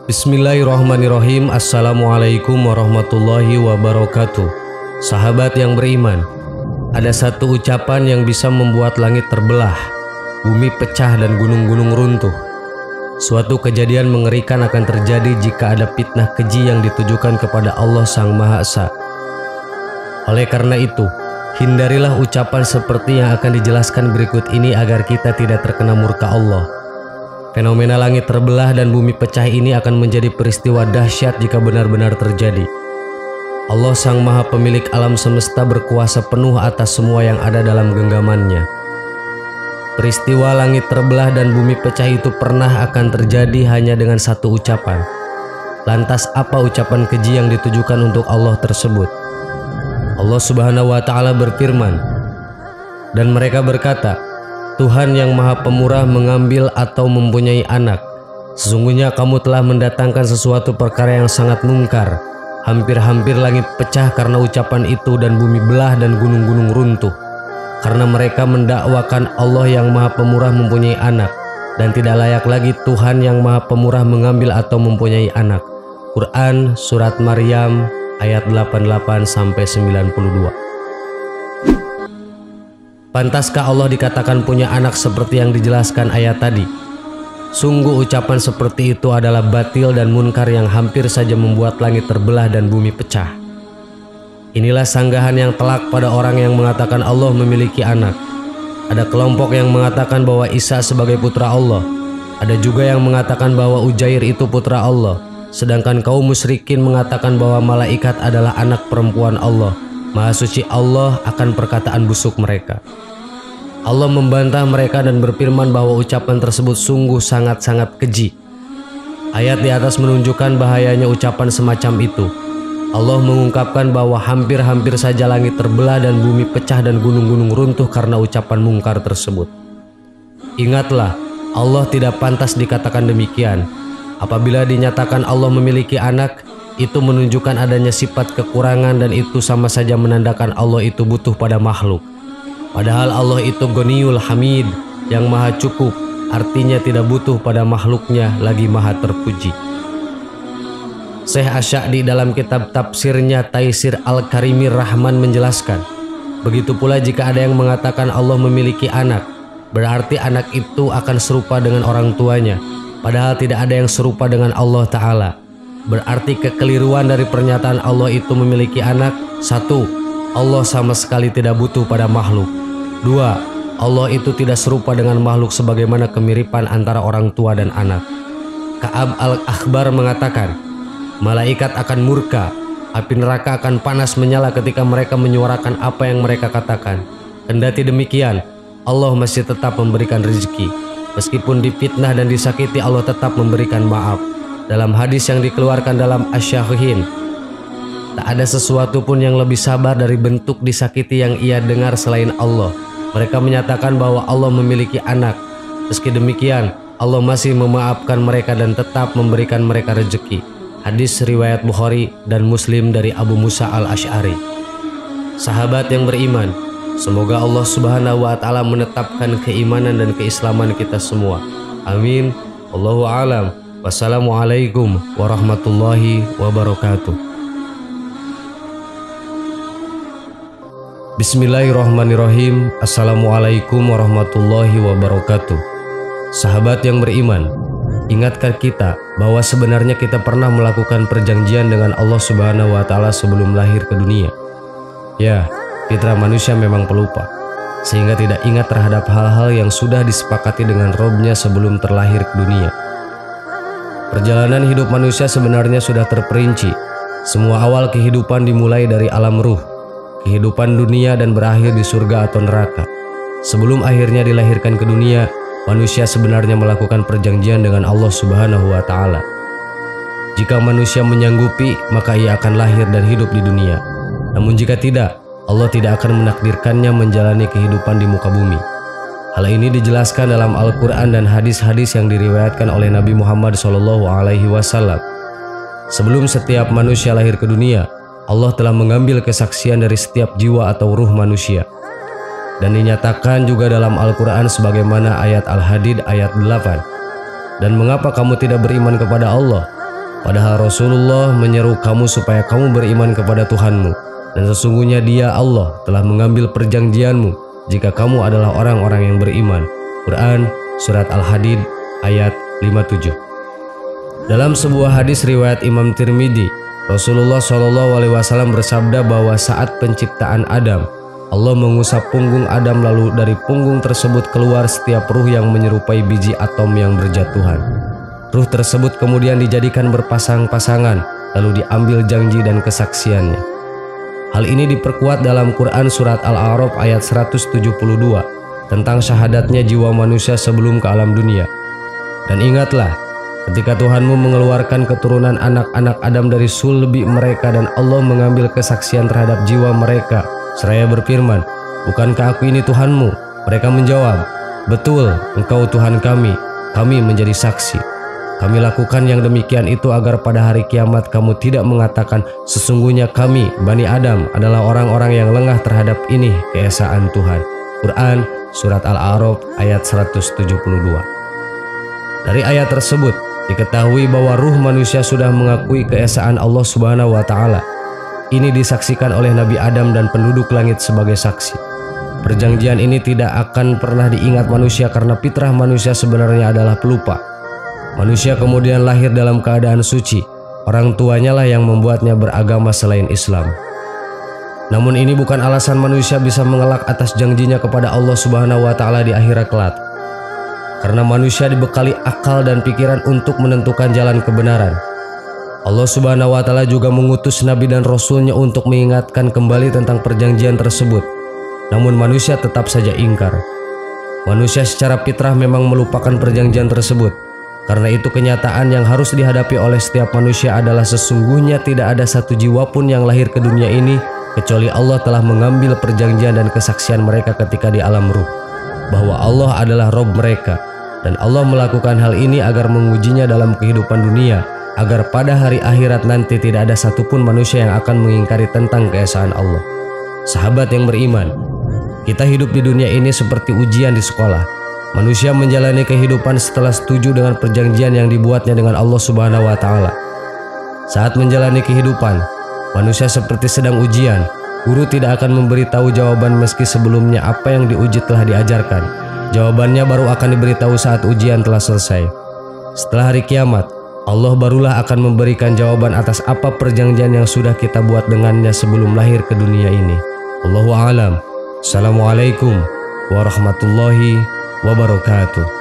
Bismillahirrahmanirrahim. Assalamualaikum warahmatullahi wabarakatuh. Sahabat yang beriman, ada satu ucapan yang bisa membuat langit terbelah, bumi pecah dan gunung-gunung runtuh. Suatu kejadian mengerikan akan terjadi jika ada fitnah keji yang ditujukan kepada Allah Sang Maha Esa. Oleh karena itu, hindarilah ucapan seperti yang akan dijelaskan berikut ini agar kita tidak terkena murka Allah. Fenomena langit terbelah dan bumi pecah ini akan menjadi peristiwa dahsyat jika benar-benar terjadi. Allah Sang Maha Pemilik alam semesta berkuasa penuh atas semua yang ada dalam genggamannya. Peristiwa langit terbelah dan bumi pecah itu pernah akan terjadi hanya dengan satu ucapan. Lantas apa ucapan keji yang ditujukan untuk Allah tersebut? Allah Subhanahu wa Ta'ala berfirman, dan mereka berkata, Tuhan yang Maha Pemurah mengambil atau mempunyai anak. Sesungguhnya kamu telah mendatangkan sesuatu perkara yang sangat mungkar. Hampir-hampir langit pecah karena ucapan itu dan bumi belah dan gunung-gunung runtuh. Karena mereka mendakwakan Allah yang Maha Pemurah mempunyai anak. Dan tidak layak lagi Tuhan yang Maha Pemurah mengambil atau mempunyai anak. Quran Surat Maryam ayat 88-92. Pantaskah Allah dikatakan punya anak seperti yang dijelaskan ayat tadi? Sungguh ucapan seperti itu adalah batil dan munkar yang hampir saja membuat langit terbelah dan bumi pecah. Inilah sanggahan yang telak pada orang yang mengatakan Allah memiliki anak. Ada kelompok yang mengatakan bahwa Isa sebagai putra Allah. Ada juga yang mengatakan bahwa Ujair itu putra Allah. Sedangkan kaum musyrikin mengatakan bahwa malaikat adalah anak perempuan Allah. Maha suci Allah akan perkataan busuk mereka. Allah membantah mereka dan berfirman bahwa ucapan tersebut sungguh sangat-sangat keji. Ayat di atas menunjukkan bahayanya ucapan semacam itu. Allah mengungkapkan bahwa hampir-hampir saja langit terbelah dan bumi pecah dan gunung-gunung runtuh karena ucapan mungkar tersebut. Ingatlah, Allah tidak pantas dikatakan demikian. Apabila dinyatakan Allah memiliki anak, itu menunjukkan adanya sifat kekurangan dan itu sama saja menandakan Allah itu butuh pada makhluk. Padahal Allah itu Ghaniyul Hamid, yang maha cukup, artinya tidak butuh pada makhluknya, lagi maha terpuji. Syekh Asy-Sya'di dalam kitab tafsirnya Taisir Al-Karimir Rahman menjelaskan, begitu pula jika ada yang mengatakan Allah memiliki anak, berarti anak itu akan serupa dengan orang tuanya, padahal tidak ada yang serupa dengan Allah Ta'ala. Berarti kekeliruan dari pernyataan Allah itu memiliki anak. 1. Allah sama sekali tidak butuh pada makhluk. 2. Allah itu tidak serupa dengan makhluk sebagaimana kemiripan antara orang tua dan anak. Ka'ab al-Akhbar mengatakan, malaikat akan murka, api neraka akan panas menyala ketika mereka menyuarakan apa yang mereka katakan. Kendati demikian, Allah masih tetap memberikan rezeki. Meskipun difitnah dan disakiti, Allah tetap memberikan maaf. Dalam hadis yang dikeluarkan dalam Asy-Syahihain, tak ada sesuatu pun yang lebih sabar dari bentuk disakiti yang ia dengar selain Allah. Mereka menyatakan bahwa Allah memiliki anak. Meski demikian, Allah masih memaafkan mereka dan tetap memberikan mereka rezeki. Hadis riwayat Bukhari dan Muslim dari Abu Musa al-Asy'ari. Sahabat yang beriman, semoga Allah Subhanahu wa Ta'ala menetapkan keimanan dan keislaman kita semua. Amin. Allahu a'lam. Wassalamualaikum warahmatullahi wabarakatuh. Bismillahirrahmanirrahim. Assalamualaikum warahmatullahi wabarakatuh. Sahabat yang beriman, ingatkah kita bahwa sebenarnya kita pernah melakukan perjanjian dengan Allah Subhanahu wa Ta'ala sebelum lahir ke dunia? Ya, fitrah manusia memang pelupa, sehingga tidak ingat terhadap hal-hal yang sudah disepakati dengan Robnya sebelum terlahir ke dunia. Perjalanan hidup manusia sebenarnya sudah terperinci. Semua awal kehidupan dimulai dari alam ruh, kehidupan dunia dan berakhir di surga atau neraka. Sebelum akhirnya dilahirkan ke dunia, manusia sebenarnya melakukan perjanjian dengan Allah Subhanahu wa Ta'ala. Jika manusia menyanggupi, maka ia akan lahir dan hidup di dunia. Namun jika tidak, Allah tidak akan menakdirkannya menjalani kehidupan di muka bumi. Hal ini dijelaskan dalam Al-Quran dan hadis-hadis yang diriwayatkan oleh Nabi Muhammad SAW. Sebelum setiap manusia lahir ke dunia, Allah telah mengambil kesaksian dari setiap jiwa atau ruh manusia. Dan dinyatakan juga dalam Al-Quran sebagaimana ayat Al-Hadid ayat 8. Dan mengapa kamu tidak beriman kepada Allah? Padahal Rasulullah menyeru kamu supaya kamu beriman kepada Tuhanmu, dan sesungguhnya Dia Allah telah mengambil perjanjianmu jika kamu adalah orang-orang yang beriman. Quran Surat Al-Hadid ayat 57. Dalam sebuah hadis riwayat Imam Tirmidzi, Rasulullah SAW bersabda bahwa saat penciptaan Adam, Allah mengusap punggung Adam, lalu dari punggung tersebut keluar setiap ruh yang menyerupai biji atom yang berjatuhan. Ruh tersebut kemudian dijadikan berpasang-pasangan, lalu diambil janji dan kesaksiannya. Hal ini diperkuat dalam Quran Surat Al-A'raf ayat 172 tentang syahadatnya jiwa manusia sebelum ke alam dunia. Dan ingatlah, ketika Tuhanmu mengeluarkan keturunan anak-anak Adam dari sulbi mereka dan Allah mengambil kesaksian terhadap jiwa mereka, seraya berfirman, "Bukankah aku ini Tuhanmu?" Mereka menjawab, "Betul, Engkau Tuhan kami menjadi saksi." Kami lakukan yang demikian itu agar pada hari kiamat kamu tidak mengatakan, "Sesungguhnya kami, Bani Adam, adalah orang-orang yang lengah terhadap ini keesaan Tuhan." Quran Surat Al-A'raf ayat 172. Dari ayat tersebut diketahui bahwa ruh manusia sudah mengakui keesaan Allah Subhanahu wa Ta'ala. Ini disaksikan oleh Nabi Adam dan penduduk langit sebagai saksi. Perjanjian ini tidak akan pernah diingat manusia karena fitrah manusia sebenarnya adalah pelupa. Manusia kemudian lahir dalam keadaan suci. Orang tuanya lah yang membuatnya beragama selain Islam. Namun ini bukan alasan manusia bisa mengelak atas janjinya kepada Allah Subhanahu wa Ta'ala di akhirat kelak. Karena manusia dibekali akal dan pikiran untuk menentukan jalan kebenaran. Allah Subhanahu wa Ta'ala juga mengutus Nabi dan Rasulnya untuk mengingatkan kembali tentang perjanjian tersebut. Namun manusia tetap saja ingkar. Manusia secara fitrah memang melupakan perjanjian tersebut. Karena itu kenyataan yang harus dihadapi oleh setiap manusia adalah sesungguhnya tidak ada satu jiwa pun yang lahir ke dunia ini kecuali Allah telah mengambil perjanjian dan kesaksian mereka ketika di alam ruh, bahwa Allah adalah Rabb mereka, dan Allah melakukan hal ini agar mengujinya dalam kehidupan dunia, agar pada hari akhirat nanti tidak ada satupun manusia yang akan mengingkari tentang keesaan Allah. Sahabat yang beriman, kita hidup di dunia ini seperti ujian di sekolah. Manusia menjalani kehidupan setelah setuju dengan perjanjian yang dibuatnya dengan Allah Subhanahu wa Ta'ala. Saat menjalani kehidupan, manusia seperti sedang ujian. Guru tidak akan memberitahu jawaban meski sebelumnya apa yang diuji telah diajarkan. Jawabannya baru akan diberitahu saat ujian telah selesai. Setelah hari kiamat, Allah barulah akan memberikan jawaban atas apa perjanjian yang sudah kita buat dengannya sebelum lahir ke dunia ini. Allahu a'lam. Assalamualaikum warahmatullahi wabarakatuh.